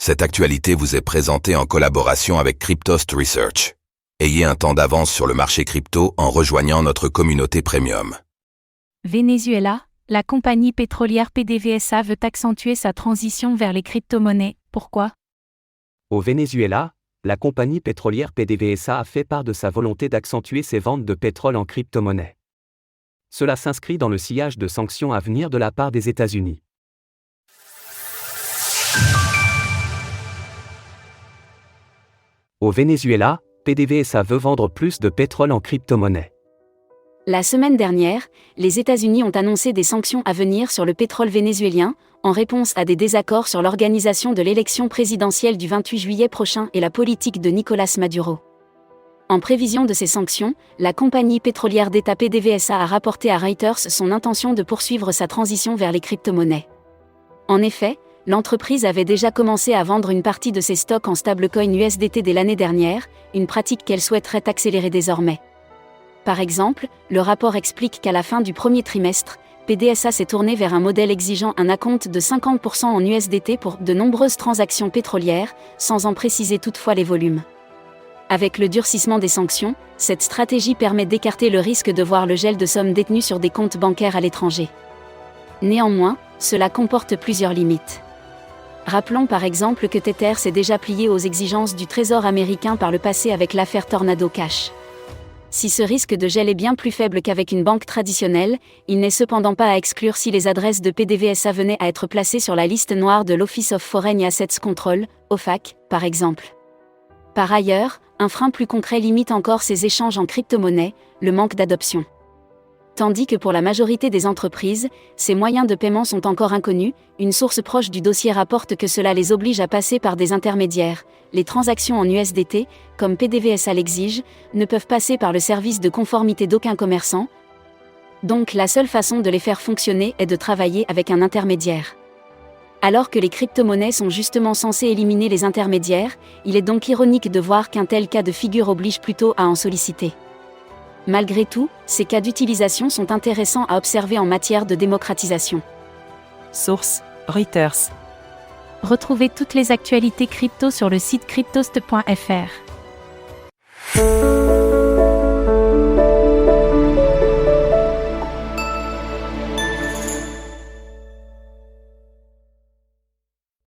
Cette actualité vous est présentée en collaboration avec Cryptost Research. Ayez un temps d'avance sur le marché crypto en rejoignant notre communauté premium. Venezuela, la compagnie pétrolière PDVSA veut accentuer sa transition vers les crypto-monnaies. Pourquoi ? Au Venezuela, la compagnie pétrolière PDVSA a fait part de sa volonté d'accentuer ses ventes de pétrole en crypto-monnaie. Cela s'inscrit dans le sillage de sanctions à venir de la part des États-Unis. Au Venezuela, PDVSA veut vendre plus de pétrole en crypto-monnaie. La semaine dernière, les États-Unis ont annoncé des sanctions à venir sur le pétrole vénézuélien, en réponse à des désaccords sur l'organisation de l'élection présidentielle du 28 juillet prochain et la politique de Nicolás Maduro. En prévision de ces sanctions, la compagnie pétrolière d'État PDVSA a rapporté à Reuters son intention de poursuivre sa transition vers les crypto-monnaies. En effet, l'entreprise avait déjà commencé à vendre une partie de ses stocks en stablecoin USDT dès l'année dernière, une pratique qu'elle souhaiterait accélérer désormais. Par exemple, le rapport explique qu'à la fin du premier trimestre, PDVSA s'est tourné vers un modèle exigeant un acompte de 50% en USDT pour de nombreuses transactions pétrolières, sans en préciser toutefois les volumes. Avec le durcissement des sanctions, cette stratégie permet d'écarter le risque de voir le gel de sommes détenues sur des comptes bancaires à l'étranger. Néanmoins, cela comporte plusieurs limites. Rappelons par exemple que Tether s'est déjà plié aux exigences du Trésor américain par le passé avec l'affaire Tornado Cash. Si ce risque de gel est bien plus faible qu'avec une banque traditionnelle, il n'est cependant pas à exclure si les adresses de PDVSA venaient à être placées sur la liste noire de l'Office of Foreign Assets Control, OFAC, par exemple. Par ailleurs, un frein plus concret limite encore ces échanges en crypto-monnaie, le manque d'adoption. Tandis que pour la majorité des entreprises, ces moyens de paiement sont encore inconnus, une source proche du dossier rapporte que cela les oblige à passer par des intermédiaires. Les transactions en USDT, comme PDVSA l'exige, ne peuvent passer par le service de conformité d'aucun commerçant. Donc la seule façon de les faire fonctionner est de travailler avec un intermédiaire. Alors que les crypto-monnaies sont justement censées éliminer les intermédiaires, il est donc ironique de voir qu'un tel cas de figure oblige plutôt à en solliciter. Malgré tout, ces cas d'utilisation sont intéressants à observer en matière de démocratisation. Source: Reuters. Retrouvez toutes les actualités crypto sur le site cryptost.fr.